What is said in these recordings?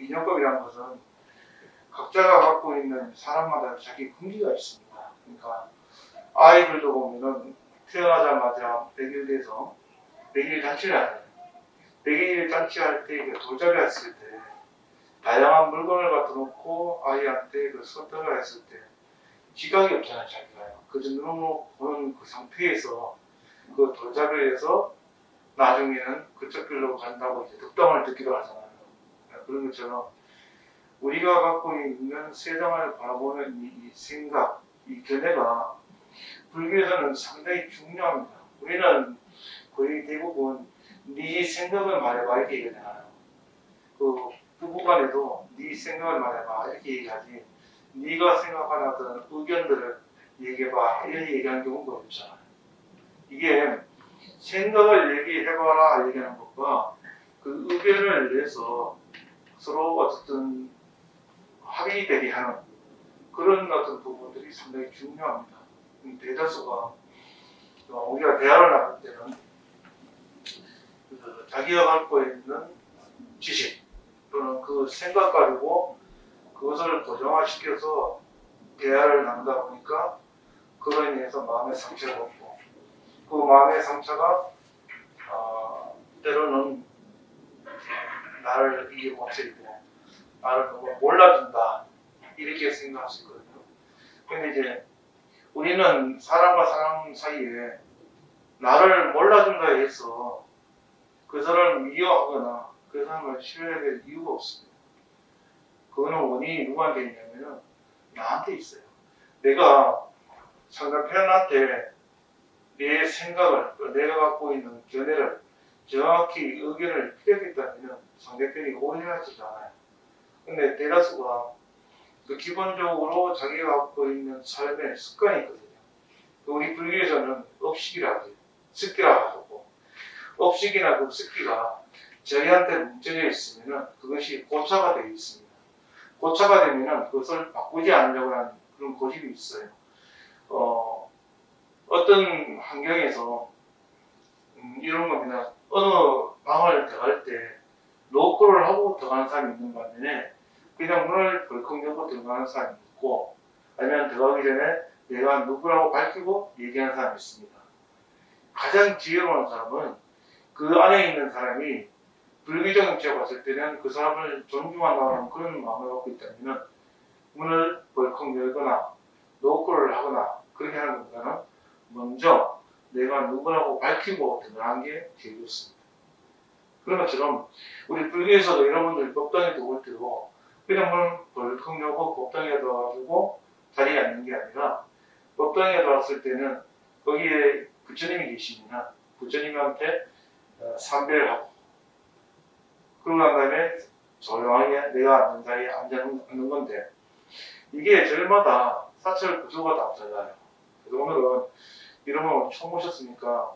인연법이라는 것은 각자가 갖고 있는 사람마다 자기 금기가 있습니다. 그러니까 아이들도 보면은 태어나자마자 100일 돼서 100일 잔치를 하잖아요. 100일 잔치할 때 돌잡이 했을 때 다양한 물건을 갖다 놓고 아이한테 그 선택을 했을 때 지각이 없잖아요, 자기가요. 그 정도로 보는 그 상태에서 그 돌잡이를 해서 나중에는 그쪽 길로 간다고 이제 득담을 듣기도 하잖아요. 그런 것처럼 우리가 갖고 있는 세상을 바라보는 이 생각, 이 견해가 불교에서는 상당히 중요합니다. 우리는 거의 대부분 네 생각을 말해봐 이렇게 얘기하잖아요. 그 부부간에도 네 생각을 말해봐 이렇게 얘기하지 네가 생각하는 어떤 의견들을 얘기해봐 이런 얘기하는 경우가 없잖아요. 이게 생각을 얘기해봐라 얘기하는 것과 그 의견을 내서 서로 어쨌든 합의 대리하는 그런 어떤 부분들이 상당히 중요합니다. 대다수가 우리가 대화를 나눌 때는 그 자기가 갖고 있는 지식 또는 그 생각 가지고 그것을 고정화시켜서 대화를 나누다 보니까 그로 인해서 마음의 상처가 없고 그 마음의 상처가 때로는 나를 이게 못해주고 나를 너무 몰라준다 이렇게 생각할 수 있거든요. 근데 이제 우리는 사람과 사람 사이에 나를 몰라준다 해서 그 사람을 미워하거나 그 사람을 싫어해야 될 이유가 없습니다. 그거는 원인이 누구한테 있냐면은 나한테 있어요. 내가 상대편한테 내 생각을 내가 갖고 있는 견해를 정확히 의견을 피력했다면 상대편이 오해하지 않아요. 근데 대다수가 그 기본적으로 자기가 갖고 있는 삶의 습관이 있거든요. 우리 불교에서는 업식이라고 해요. 습기라고 하고 업식이나 그 습기가 저희한테 뭉쳐져 있으면 그것이 고차가 되어 있습니다. 고차가 되면 그것을 바꾸지 않으려고 하는 그런 고집이 있어요. 어떤 환경에서 이런 겁니다. 어느 방을 들어갈 때 노크를 하고 들어가는 사람이 있는 반면에 그냥 문을 벌컥 열고 들어가는 사람이 있고 아니면 들어가기 전에 내가 누구라고 밝히고 얘기하는 사람이 있습니다. 가장 지혜로운 사람은 그 안에 있는 사람이 불교적인 입장에서 봤을 때는 그 사람을 존중한다는 그런 마음을 갖고 있다면 문을 벌컥 열거나 노크를 하거나 그렇게 하는 것보다는 먼저 내가 누구라고 밝히고 들어가는 게 제일 좋습니다. 그런 것처럼 우리 불교에서도 이런 분들이 법당에 들어올 때도 그냥 문을 벌컥 열고 법당에 들어가지고 자리에 앉는 게 아니라 법당에 들어왔을 때는 거기에 부처님이 계시면 부처님한테 삼배를 하고 그러고 난 다음에 조용하게 내가 앉는 자리에 앉는 건데 이게 절마다 사찰 구조가 다 달라요. 그래서 오늘은 이러면 처음 오셨으니까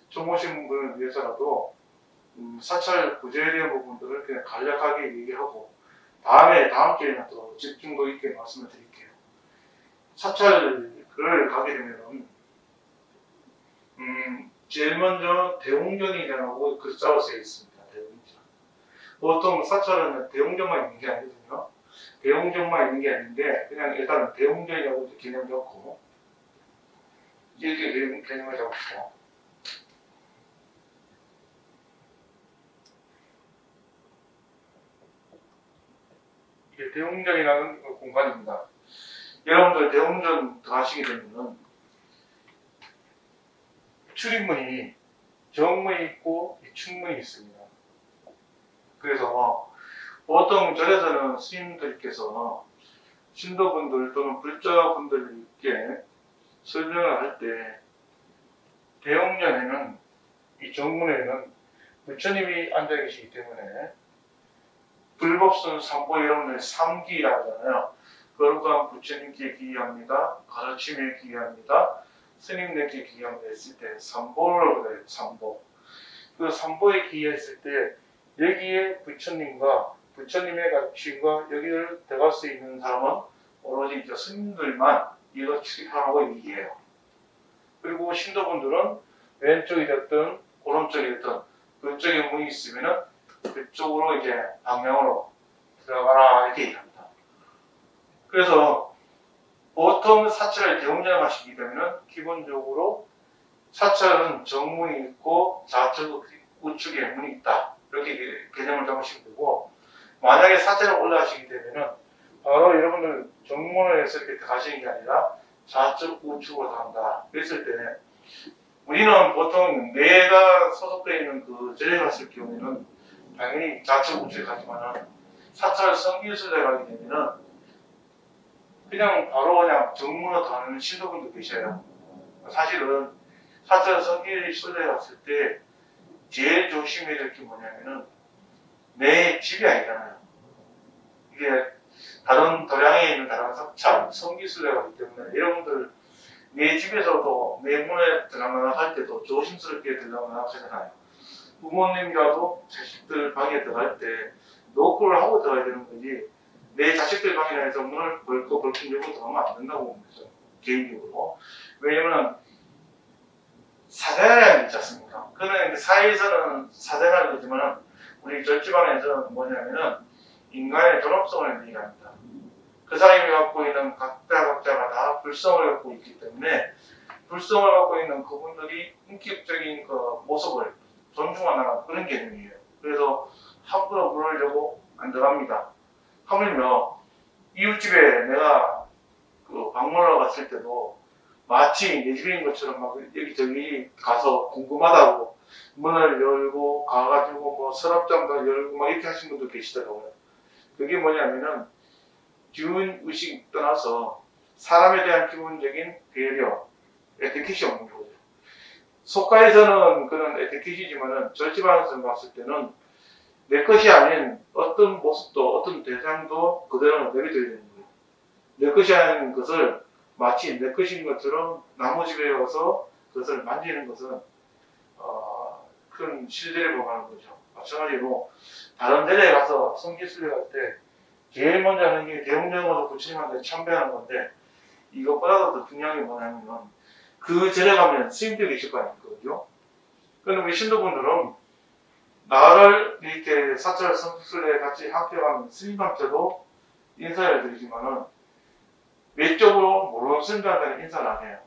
처음 오신 분을 위해서라도 사찰 구조에 대한 부분들을 그냥 간략하게 얘기하고 다음 기회에는 또 집중도 있게 말씀을 드릴게요. 사찰을 가게 되면은 제일 먼저 대웅전이라고 글자로 쓰여 있습니다. 대웅전. 보통 사찰은 대웅전만 있는 게 아니거든요. 대웅전만 있는 게 아닌데 그냥 일단은 대웅전이라고 개념을 잡고 이렇게 개념을 잡고 이게 대웅전이라는 공간입니다. 여러분들 대웅전 들어가시게 되면은 출입문이 정문이 있고 측문이 있습니다. 그래서 보통 절에서는 스님들께서 신도분들 또는 불자분들께 설명을 할 때 대웅전에는 이 정문에는 부처님이 앉아 계시기 때문에 불법선 삼보 여러분들 삼기라고 하잖아요. 거룩한 부처님께 기의합니다. 가르침에 기의합니다. 스님들께 기의합니다 했을 때 삼보라고 해요. 삼보. 그 삼보에 기의했을 때 여기에 부처님과 부처님의 가르침과 여기를 들어갈 수 있는 사람은 오로지 스님들만 이거 출입하라고 얘기해요. 그리고 신도분들은 왼쪽이 됐든 오른쪽이 됐든 그쪽에 문이 있으면은 그쪽으로 이제 방향으로 들어가라 이렇게 얘기합니다. 그래서 보통 사찰을 대웅전을 하시게 되면 기본적으로 사찰은 정문이 있고 좌측 우측에 문이 있다 이렇게 개념을 잡으시면 되고, 만약에 사찰을 올라가시게 되면은 바로 여러분들 정문을 해서 이렇게 가시는 게 아니라 좌측 우측으로 간다 그랬을 때, 우리는 보통 내가 소속되어 있는 그 절에 갔을 경우에는 당연히 좌측 우측에 가지만은 사찰 성기술에 가게 되면은 그냥 바로 그냥 정문으로 가는 신도분도 계셔요. 사실은 사찰 성기술에 갔을 때 제일 조심해야 될 게 뭐냐면은 내 집이 아니잖아요. 이게 다른 도량에 있는 다른 사찰 성기술에 가기 때문에 여러분들 내 집에서도 내 문에 들어가거나 할 때도 조심스럽게 들어가거나 하잖아요. 부모님이라도 자식들 방에 들어갈 때 노크를 하고 들어가야 되는 거지, 내 자식들 방이나 해서 문을 벌컥 열고 들어가면 안 된다고 봅니다. 개인적으로. 왜냐면 사생활이 있지 않습니까? 그는 사회에서는 사생활이 되지만 우리 절집안에서는 뭐냐면은 인간의 존엄성을 얘기합니다. 그 사람이 갖고 있는 각자가 다 불성을 갖고 있기 때문에 불성을 갖고 있는 그분들이 인격적인 그 모습을 존중하는 그런 개념이에요. 그래서 함부로 물으려고 안 들어갑니다. 하물며 이웃집에 내가 그 방문하러 갔을 때도 마치 내 집인 것처럼 막 여기저기 가서 궁금하다고 문을 열고 가가지고 뭐 서랍장도 열고 막 이렇게 하신 분도 계시더라고요. 그게 뭐냐면은 기운의식 떠나서 사람에 대한 기본적인 배려, 에티켓이 없는 거죠. 속가에서는 그런 에티켓이지만은 절집안에서 봤을 때는 내 것이 아닌 어떤 모습도 어떤 대상도 그대로 내려줘야 되는 거예요. 내 것이 아닌 것을 마치 내 것인 것처럼 나무 집에 와서 그것을 만지는 것은 큰 실례를 범하는 거죠. 마찬가지로 다른 데에 가서 성지순례 갈 때 제일 먼저 하는 게 대웅전으로 부처님한테 참배하는 건데, 이것보다도 더 중요한 게 뭐냐면 그 절에 가면 스님들이 계실 거 아닙니까? 그런데 우리 신도분들은 나를 이렇게 사찰 성지순례에 같이 함께하는 스님한테도 인사를 드리지만은 외적으로 모르는 스님들한테는 인사를 안 해요.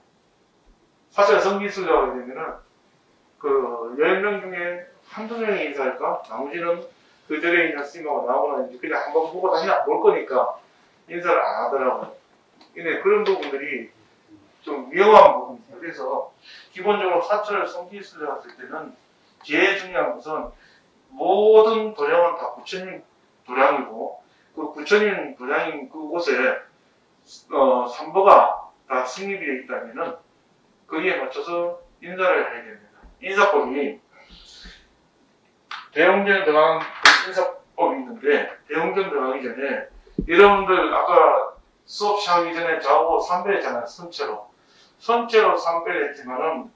사찰 성지순례가 하게 되면은 그 10명 중에 한두 명이 인사할까? 나머지는 그 절에 있는 스님하고 나오거나 이제 그냥 한번 보고 다시 안 볼 거니까 인사를 안 하더라고요. 근데 그런 부분들이 좀 위험한 부분입니다. 그래서 기본적으로 사찰 성지순례 갔을 때는 제일 중요한 것은 모든 도량은 다 부처님 도량이고, 그 부처님 도량인 그곳에 삼보가 다 승립이 되어 있다면은 거기에 맞춰서 인사를 해야 됩니다. 인사법이 대웅전 들어가는 인사법이 있는데, 대웅전 들어가기 전에 여러분들 아까 수업 시작하기 전에 저하고 삼배했잖아요. 선체로 삼배를 했지만은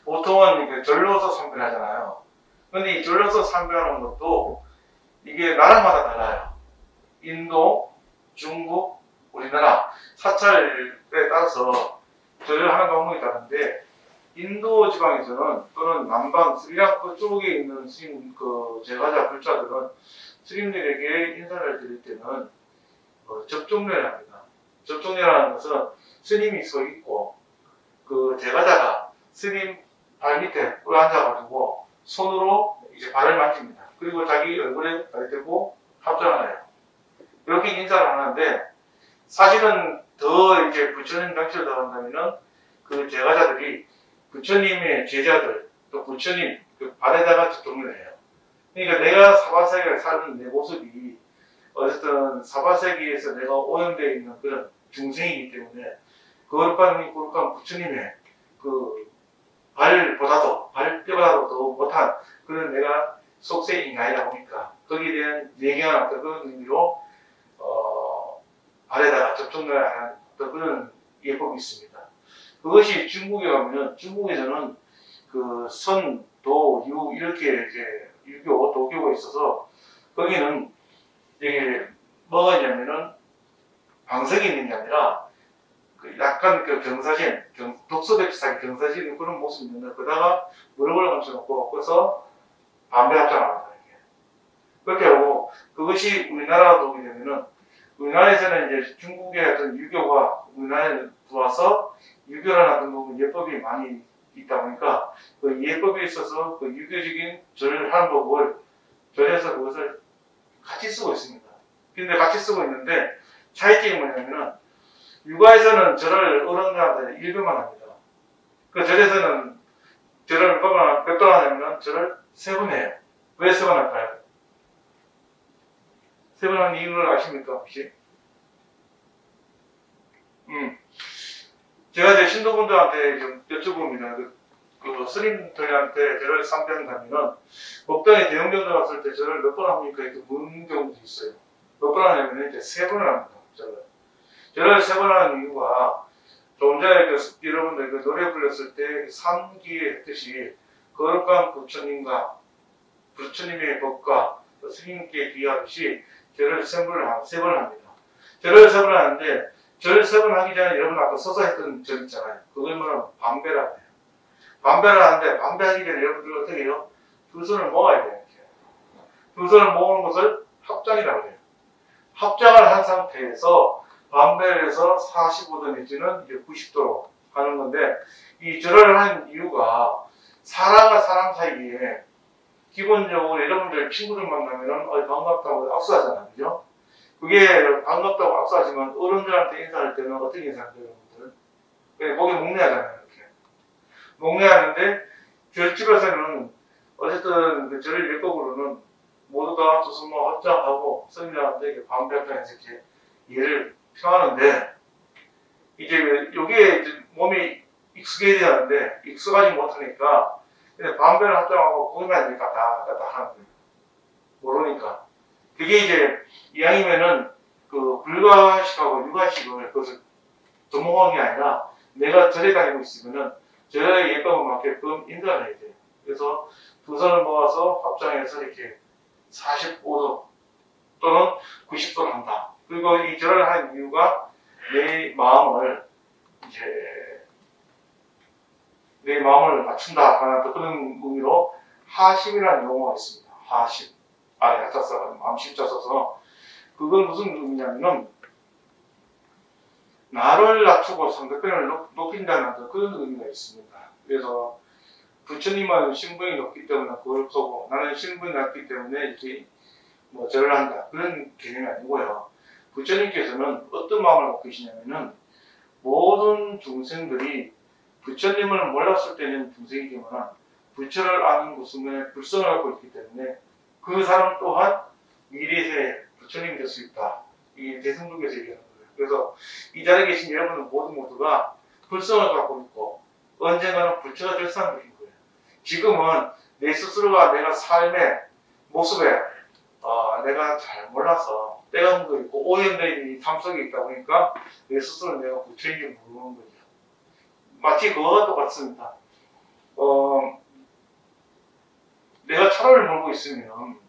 보통은 절로서 삼배를 하잖아요. 근데 이 절로서 삼배하는 것도 이게 나라마다 달라요. 인도, 중국, 우리나라 사찰에 따라서 절을 하는 방법이 다른데, 인도 지방에서는 또는 남방 스리랑카 쪽에 있는 스님 그 제가자 불자들은 스님들에게 인사를 드릴 때는 접종례를 합니다. 접종례라는 것은 스님이 서 있고 그 제가자가 스님 발 밑에 앉아가지고 손으로 이제 발을 만집니다. 그리고 자기 얼굴에 발을 대고 합장을 해요. 이렇게 인사를 하는데, 사실은 더 이제 부처님 당시를 들어간다면은 그 제가자들이 부처님의 제자들, 또 부처님 그 발에다가 접종을 해요. 그러니까 내가 사바세계를 사는 내 모습이 어쨌든 사바세계에서 내가 오염되어 있는 그런 중생이기 때문에 거룩한 부처님의 그 발뼈보다도 더 못한 그런 내가 속세의 인간이다 보니까 거기에 대한 예견한 어떤 그런 의미로 발에다가 접종을 하는 어떤 그런 예법이 있습니다. 그것이 중국에 가면은, 중국에서는 그 선, 도, 유, 이렇게 이제 유교, 도교가 있어서, 거기는 이게 뭐가 있냐면은, 방석이 있는 게 아니라, 그 약간 그 경사진, 독서대 비슷하게 경사진 그런 모습이 있는데, 그다가 무릎을 감춰놓고, 그래서 담배 합장을 합니다. 그렇게 하고, 그거 그것이 우리나라도 오게 되면은 우리나라에서는 이제 중국의 어떤 유교가 우리나라에 들어와서 유교라는 어떤 부분 예법이 많이 있다 보니까 그 예법에 있어서 그 유교적인 절을 하는 법을 절에서 그것을 같이 쓰고 있습니다. 근데 같이 쓰고 있는데 차이점이 뭐냐면은 육아에서는 절을 어른들한테 1배만 합니다. 그 절에서는 절을 몇 번 하냐면 절을 3번 해요. 왜 3번 할까요? 3번 하는 이유를 아십니까 혹시? 제가 이제 신도분들한테 좀 여쭤봅니다. 그 스님들한테 절을 3배 한다면은 법당에 대형전 들어갔을 때 절을 몇 번 합니까? 이렇게 묻는 경우도 있어요. 몇 번 하냐면 이제 3번을 합니다. 절을 3번 하는 이유가 조금 전에 여러분들 그 노래 불렀을 때 삼기에 했듯이 거룩한 부처님과 부처님의 법과 스님께 비하듯이 절을 3번을 합니다. 절을 3번 하는데 절을 3번 하기 전에 여러분 아까 서서 했던 절 있잖아요. 그걸 뭐냐면 반배라고 해요. 반배를 하는데 반배하기 전에 여러분들 어떻게 해요? 두 손을 모아야 돼요. 두 손을 모으는 것을 합장이라고 해요. 합장을 한 상태에서 반배를 해서 45도 내지는 이제 90도로 하는 건데 이 절을 한 이유가 사람과 사람 사이에 기본적으로 여러분들 친구들 만나면은 반갑다고 악수하잖아요. 그죠? 그게 반갑다고 악수하지만 어른들한테 인사할 때는 어떻게 인사해요, 여러분들? 그냥 목에 목례하잖아요, 이렇게. 목례하는데 절집에서는 어쨌든 그 절의 율법으로는 모두가 두 손 모아 합장하고 스님들한테 반백장에서 이렇게 예를 표하는데 이제 여기에 이제 몸이 익숙해야 되는데 익숙하지 못하니까 그냥 반배를 합장하고 거기만 이렇게 갔다 하는 거예요. 모르니까. 그게 이제 이왕이면은 그 불가식하고 유가식을 그것을 도모하는 게 아니라 내가 절에 다니고 있으면은 절의 예법에 맞게끔 인사를 해야 돼요. 그래서 두 손을 모아서 합장해서 이렇게 45도 또는 90도를 한다. 그리고 이 절을 한 이유가 내 마음을 맞춘다 하는 그런 의미로 하심이라는 용어가 있습니다. 하심. 아래 하자 써서 마음 심자 써서 그건 무슨 의미냐면은 나를 낮추고 상대편을 높인다는 그런 의미가 있습니다. 그래서 부처님은 신분이 높기 때문에 그걸 쏘고 나는 신분이 낮기 때문에 이렇게 뭐 절을 한다. 그런 개념이 아니고요. 부처님께서는 어떤 마음을 갖고 계시냐면은 모든 중생들이 부처님을 몰랐을 때는 중생이지만 부처를 아는 그 순간에 불성을 갖고 있기 때문에 그 사람 또한 미래에 부처님이 될 수 있다. 이게 대승불교에서 얘기하는 거예요. 그래서 이 자리에 계신 여러분 모두가 불성을 갖고 있고 언젠가는 부처가 될 사람들인 거예요. 지금은 내 스스로가 내가 삶의 모습에 내가 잘 몰라서 때가 묻어 있고 오염된 삶 속에 있다 보니까 내 스스로 내가 부처인지 모르는 거죠. 마치 그거와 똑같습니다. 내가 차를 몰고 있으면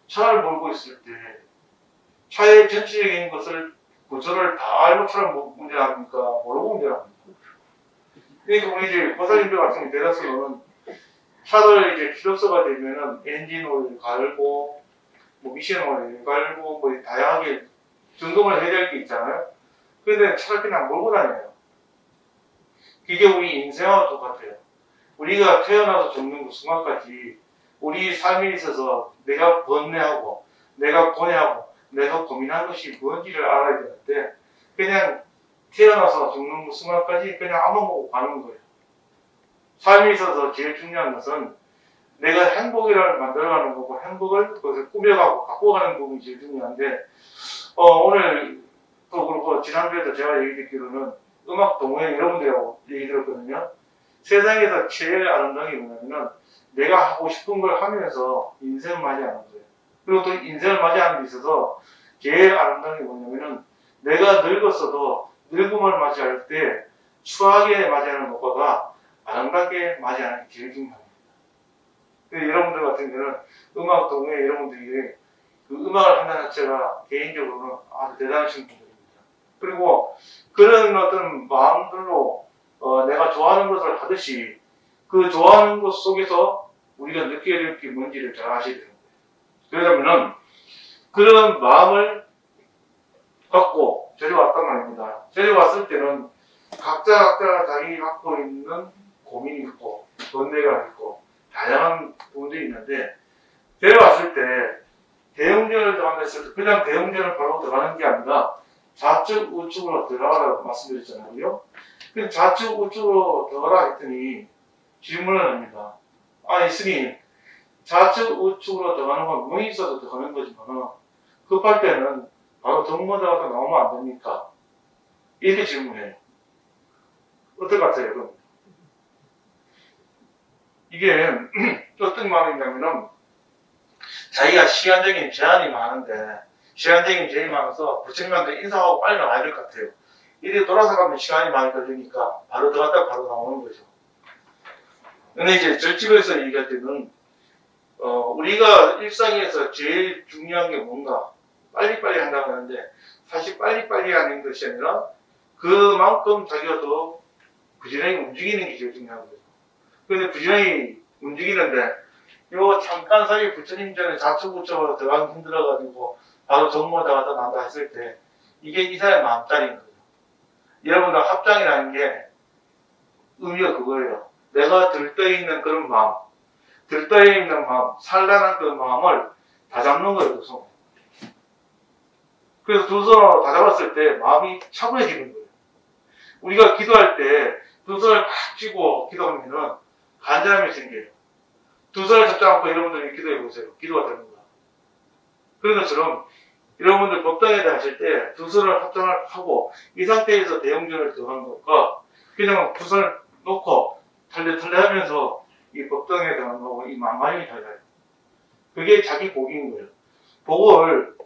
차를 몰고 있을 때 차의 전체적인 것을 구조를 다 알고 차를 운전합니까? 모르고 운전합니까? 그러니까 우리 이제 고사님들 같은 경우 대다수는 차를 이제 필요성가 되면은 엔진 오일 갈고 뭐 미션 오일 갈고 뭐 다양하게 점검을 해야 될 게 있잖아요. 그런데 차를 그냥 몰고 다녀요. 그게 우리 인생하고 똑같아요. 우리가 태어나서 죽는 그 순간까지 우리 삶에 있어서 내가 번뇌하고 내가 고뇌하고 내가 고민한 것이 뭔지를 알아야 되는데 그냥 태어나서 죽는 그 순간까지 그냥 아무 먹고 가는 거예요. 삶에 있어서 제일 중요한 것은 내가 행복이라는 만들어가는 거고 행복을 그것을 꾸며가고 바꿔가는 부분이 제일 중요한데 오늘 또 그렇고 지난주에도 제가 얘기 듣기로는 음악 동호회 여러분들하고 얘기 들었거든요. 세상에서 제일 아름다운 게 뭐냐면은 내가 하고 싶은 걸 하면서 인생을 맞이하는 거예요. 그리고 또 인생을 맞이하는 데 있어서 제일 아름다운 게 뭐냐면은 내가 늙었어도 늙음을 맞이할 때 추하게 맞이하는 것보다 아름답게 맞이하는 게 제일 중요합니다. 여러분들 같은 경우는 음악 동호회 여러분들이 그 음악을 한다는 자체가 개인적으로는 아주 대단하신 분들입니다. 그리고 그런 어떤 마음들로 내가 좋아하는 것을 하듯이 그 좋아하는 것 속에서 우리가 느껴야 될 게 뭔지를 잘 아셔야 되는 거예요. 그러려면은 그런 마음을 갖고 저리 왔단 말입니다. 저리 왔을 때는 각자가 자기 갖고 있는 고민이 있고 돈내가 있고 다양한 부분들이 있는데 데려왔을 때 대웅전을 들어간다 했을 때 그냥 대웅전을 바로 들어가는 게 아니라 좌측 우측으로 들어가라고 말씀드렸잖아요. 근데 좌측 우측으로 들어가라 했더니 질문을 합니다. 아니 스님, 좌측 우측으로 들어가는 건 문이 있어서 들어가는 거지만 급할 때는 바로 정모자가 나오면 안 됩니까? 이렇게 질문해요. 어떨 것 같아요, 여러분? 이게 어떤 마음이냐면은 자기가 시간적인 제한이 많은데 시간적인 제한이 많아서 부처님한테 인사하고 빨리 나와야 될 것 같아요. 이렇게 돌아서 가면 시간이 많이 걸리니까 바로 들어갔다 바로 나오는 거죠. 근데 이제 절집에서 얘기할 때는 우리가 일상에서 제일 중요한 게 뭔가 빨리빨리 한다고 하는데 사실 빨리빨리 하는 것이 아니라 그만큼 자기가 더 부지런히 움직이는 게 제일 중요한 거죠. 근데 부지런히 움직이는데 요 잠깐 사이에 부처님 전에 좌측 우측으로 들어가기 힘들어가지고 바로 정모다가 더 난다 했을 때 이게 이 사람의 마음자리인 거예요. 여러분들 합장이라는 게 의미가 그거예요. 내가 들떠있는 그런 마음, 들떠있는 마음, 산란한 그 마음을 다 잡는 거예요, 두 손. 그래서 두 손으로 다 잡았을 때 마음이 차분해지는 거예요. 우리가 기도할 때 두 손을 팍 쥐고 기도하면은 간절함이 생겨요. 두 손을 잡지 않고 여러분들이 기도해 보세요. 기도가 되는 거야. 그런 것처럼 여러분들 법당에 하실 때 두 손을 합장을 하고 이 상태에서 대형전을 들어가는 것과 그냥 두 손을 놓고 털레털레 하면서 이 법당에 들어가는 거고 이 망관이 달라요. 그게 자기 복인 거예요. 복을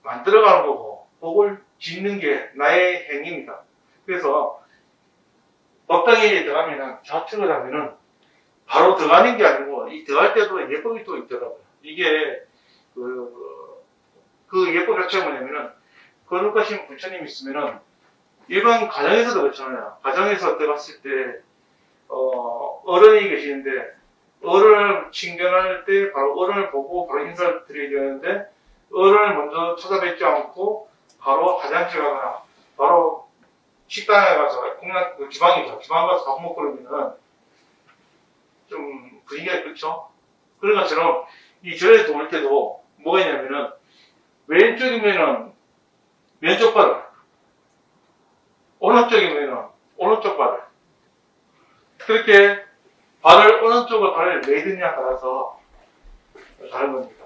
만들어가는 거고 복을 짓는 게 나의 행위입니다. 그래서 법당에 들어가면은 좌측을 하면은 바로 들어가는 게 아니고 이 들어갈 때도 예법이 또 있더라고요. 이게 그 예법 자체가 뭐냐면은 거룩하신 부처님 있으면은 일반 가정에서도 그렇잖아요. 가정에서 들어갔을 때 어른이 계시는데 어른을 친견할 때 바로 어른을 보고 바로 인사를 드려야 되는데 어른을 먼저 찾아뵙지 않고 바로 화장실 가거나 바로 식당에 가서 공양 지방 가서 밥 먹고 그러면은 좀 분위기가 그렇죠. 그런 것처럼 이 절에 올 때도 뭐가 있냐면은 왼쪽이면은 왼쪽 발을, 오른쪽이면은 오른쪽 발을. 그렇게 발을 어느 쪽으로 발을 내딛냐에 따라서 다른 겁니다.